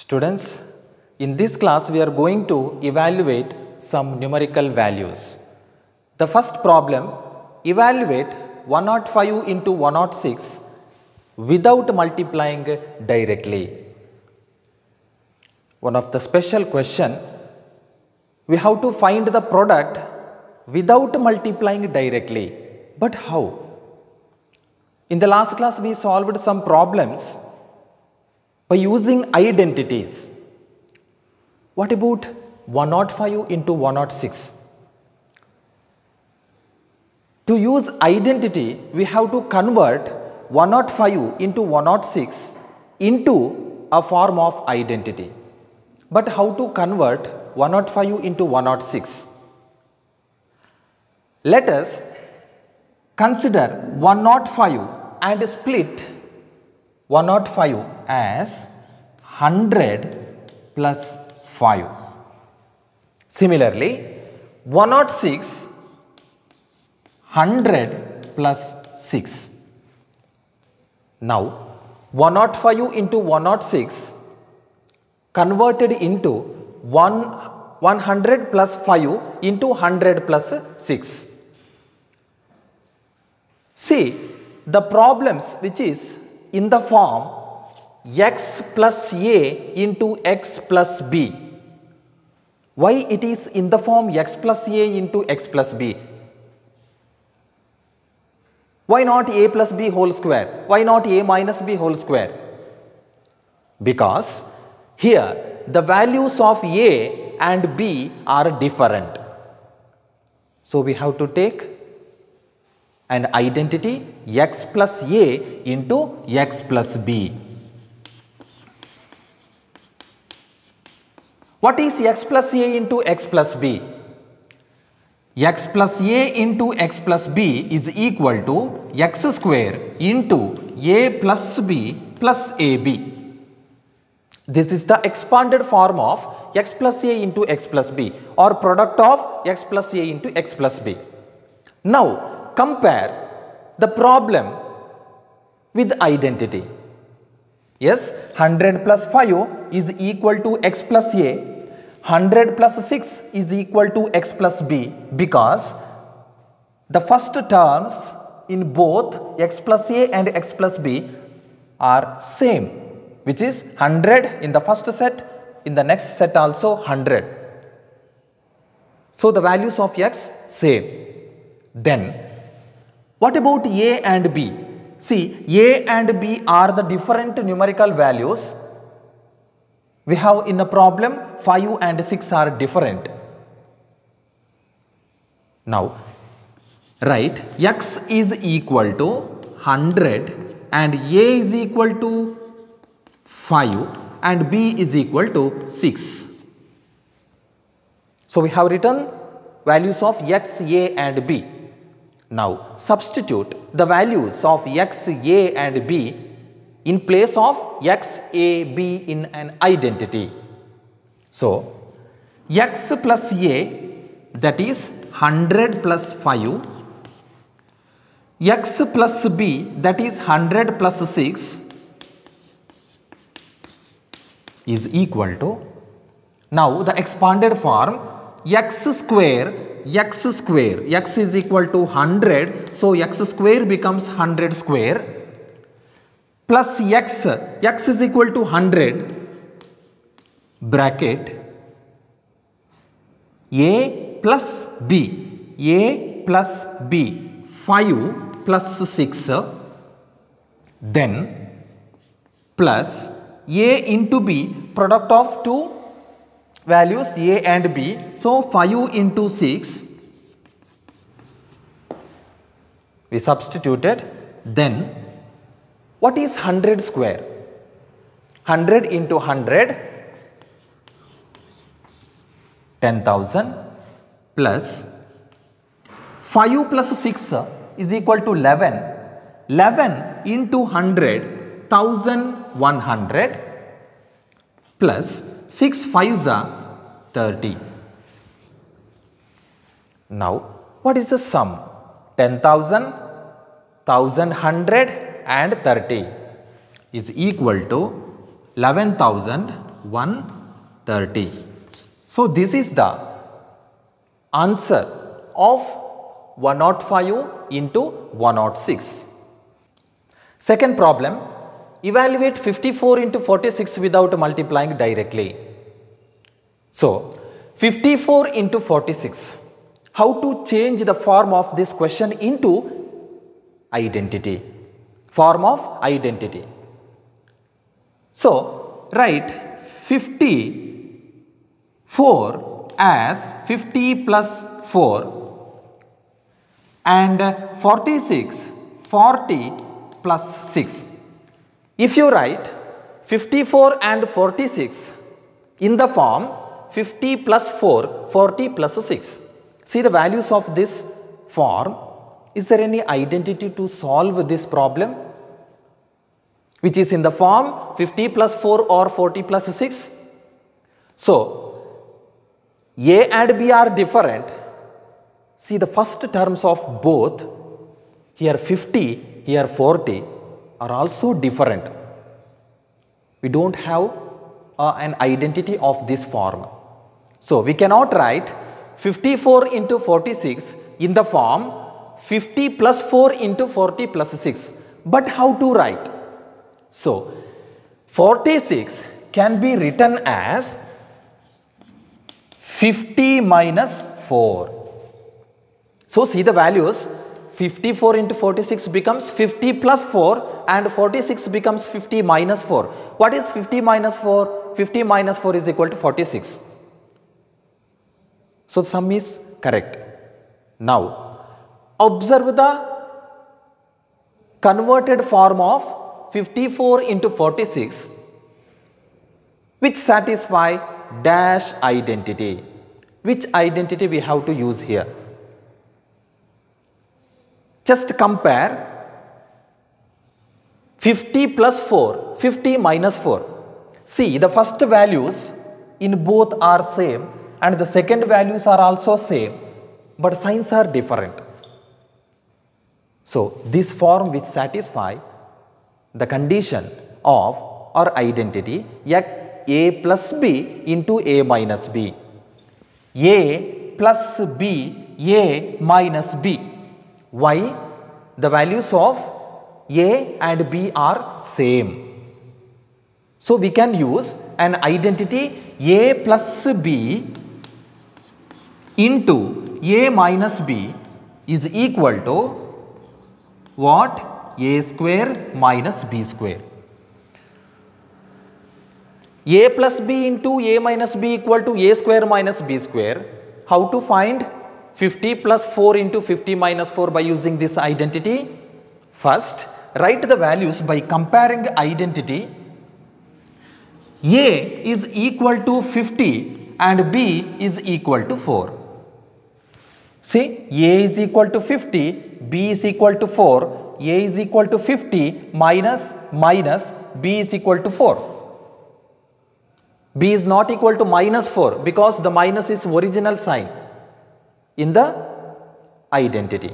Students, in this class we are going to evaluate some numerical values. The first problem, evaluate 105 into 106 without multiplying directly. One of the special question, we have to find the product without multiplying directly. But how? In the last class we solved some problems by using identities. What about 105 into 106? To use identity, we have to convert 105 into 106 into a form of identity. But how to convert 105 into 106? Let us consider 105 and split 105 as 100 plus 5. Similarly, 106 100 plus 6. Now, 105 into 106 converted into 100 plus 5 into 100 plus 6. See, the problems which is in the form x plus a into x plus b. Why it is in the form x plus a into x plus b? Why not a plus b whole square? Why not a minus b whole square? Because here the values of a and b are different. So we have to take an identity x plus a into x plus b. What is x plus a into x plus b? X plus a into x plus b is equal to x square into a plus b plus ab. This is the expanded form of x plus a into x plus b, or product of x plus a into x plus b. Now, compare the problem with identity. Yes, 100 plus 5 is equal to x plus a, 100 plus 6 is equal to x plus b, because the first terms in both x plus a and x plus b are same, which is 100 in the first set, in the next set also 100. So the values of x same. Then what about a and b? See, a and b are the different numerical values. We have in a problem 5 and 6 are different. Now, write x is equal to 100 and a is equal to 5 and b is equal to 6. So we have written values of x, a and b. Now, substitute the values of x, a and b in place of x, a, b in an identity. So, x plus a, that is 100 plus 5, x plus b, that is 100 plus 6 is equal to, now the expanded form, x square, x is equal to 100, so x square becomes 100 square, plus x is equal to 100, bracket, a plus b, 5 plus 6, then plus a into b, product of two values a and b, so 5 into 6 we substituted. Then what is 100 square? 100 into 100, 10,000, plus 5 plus 6 is equal to 11, 11 into 100, 1100, plus 6 5s are 30. Now, what is the sum? 10,000, 1,100 and 30 is equal to 11,000 130. So this is the answer of 105 into 106. Second problem, evaluate 54 into 46 without multiplying directly. So 54 into 46, how to change the form of this question into identity, form of identity. So write 54 as 50 plus 4 and 46 40 plus 6. If you write 54 and 46 in the form 50 plus 4 40 plus 6, see the values of this form. Is there any identity to solve this problem which is in the form 50 plus 4 or 40 plus 6? So A and B are different. See the first terms of both, here 50, here 40 are also different. We don't have an identity of this form. So we cannot write 54 into 46 in the form 50 plus 4 into 40 plus 6. But how to write? So 46 can be written as 50 minus 4. So see the values, 54 into 46 becomes 50 plus 4 and 46 becomes 50 minus 4. What is 50 minus 4? 50 minus 4 is equal to 46. So sum is correct. Now observe the converted form of 54 into 46 which satisfy dash identity. Which identity we have to use here? Just compare 50 plus 4, 50 minus 4. See the first values in both are same and the second values are also same, but signs are different. So this form which satisfy the condition of or identity A plus B into A minus B. A plus B, A minus B. Why? The values of A and B are same. So we can use an identity A plus B into A minus B is equal to what? A square minus B square. A plus B into A minus B equal to A square minus B square. How to find 50 plus 4 into 50 minus 4 by using this identity? First, write the values by comparing identity. A is equal to 50 and B is equal to 4. See, A is equal to 50, B is equal to 4. A is equal to 50 minus B is equal to 4. B is not equal to minus 4 because the minus is original sign in the identity.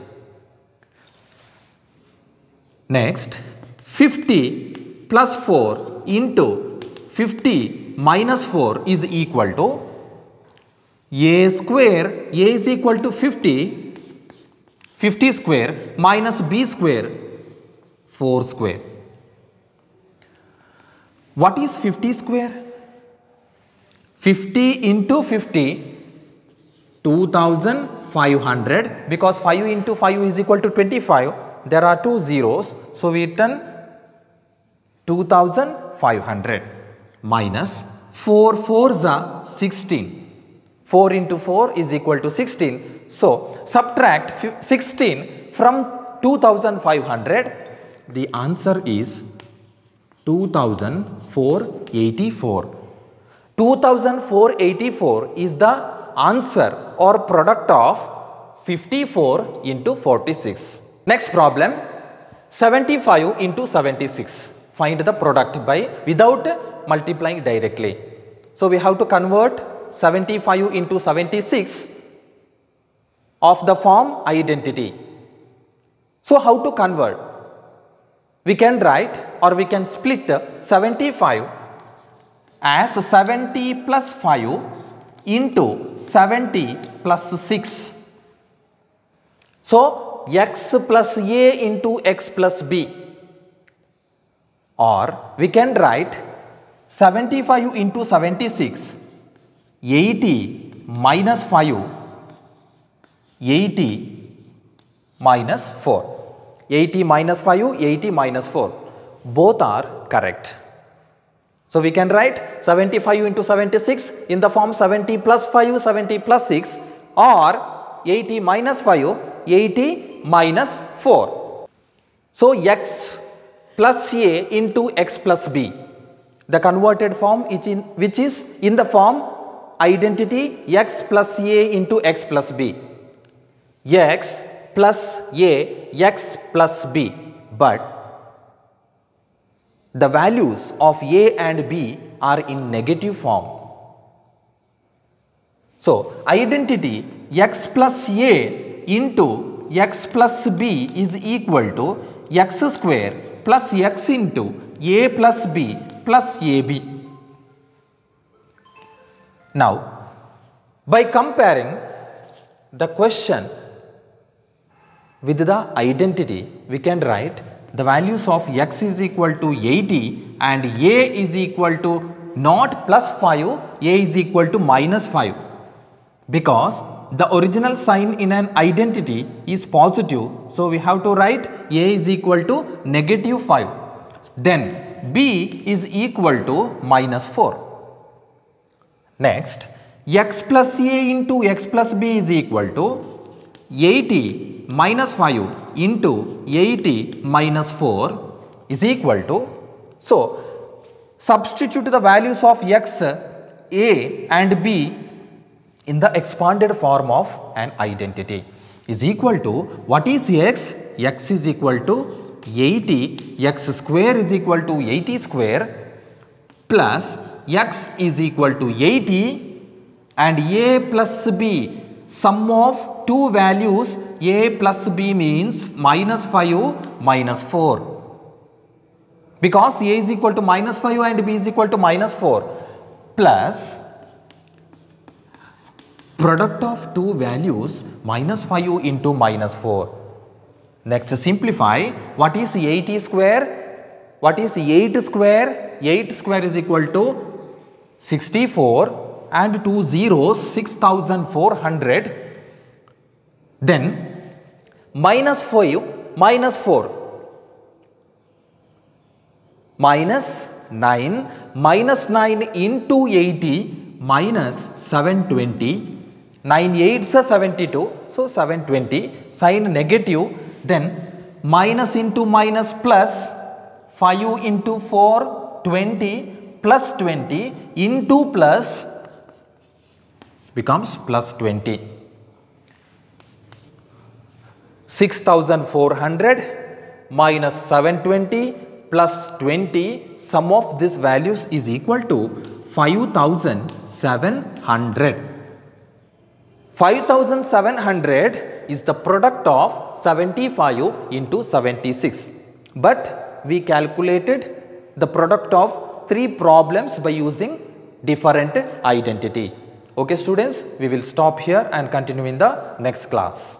Next, 50 plus 4 into 50 minus 4 is equal to A square. A is equal to 50 square minus B square 4 square. What is 50 square? 50 into 50 2500, because 5 into 5 is equal to 25. There are two zeros, so we return 2500 minus 4 4s are 16. 4 into 4 is equal to 16. So subtract 16 from 2500. The answer is 2484. 2484 is the answer or product of 54 into 46. Next problem, 75 into 76. Find the product by without multiplying directly. So we have to convert 75 into 76 of the form identity. So how to convert? We can write or we can split 75 as 70 plus 5 into 70 plus 6. So, x plus a into x plus b, or we can write 75 into 76, 80 minus 5, 80 minus 4. 80 minus 5, 80 minus 4. Both are correct. So, we can write 75 into 76 in the form 70 plus 5, 70 plus 6, or 80 minus 5, 80 minus 4. So, x plus a into x plus b, the converted form which is in the form identity x plus a into x plus b. X plus a, x plus b, but the values of a and b are in negative form. So, identity x plus a into x plus b is equal to x square plus x into a plus b plus ab. Now, by comparing the question with the identity, we can write the values of x is equal to 80 and a is equal to not plus 5, a is equal to minus 5, because the original sign in an identity is positive. So, we have to write a is equal to negative 5. Then b is equal to minus 4. Next, x plus a into x plus b is equal to 80 minus 5 into 80 minus 4 is equal to, so substitute the values of x, a and b in the expanded form of an identity, is equal to, what is x? X is equal to 80, x square is equal to 80 square plus x is equal to 80 and a plus b, sum of two values a plus b means minus 5 minus 4, because a is equal to minus 5 and b is equal to minus 4, plus product of two values minus 5 into minus 4. Next, simplify. What is 80 square? What is 8 square? 8 square is equal to 64 and 2 zeros 6400. Then minus 5 minus 4 minus 9 minus 9 into 80 minus 720, 9 8s are 72, so 720, sign negative, then minus into minus plus, 5 into 4 20 plus 20 into plus becomes plus 20. 6400 minus 720 plus 20, sum of these values is equal to 5700. 5700 is the product of 75 into 76, but we calculated the product of 3 problems by using different identity. Okay students, we will stop here and continue in the next class.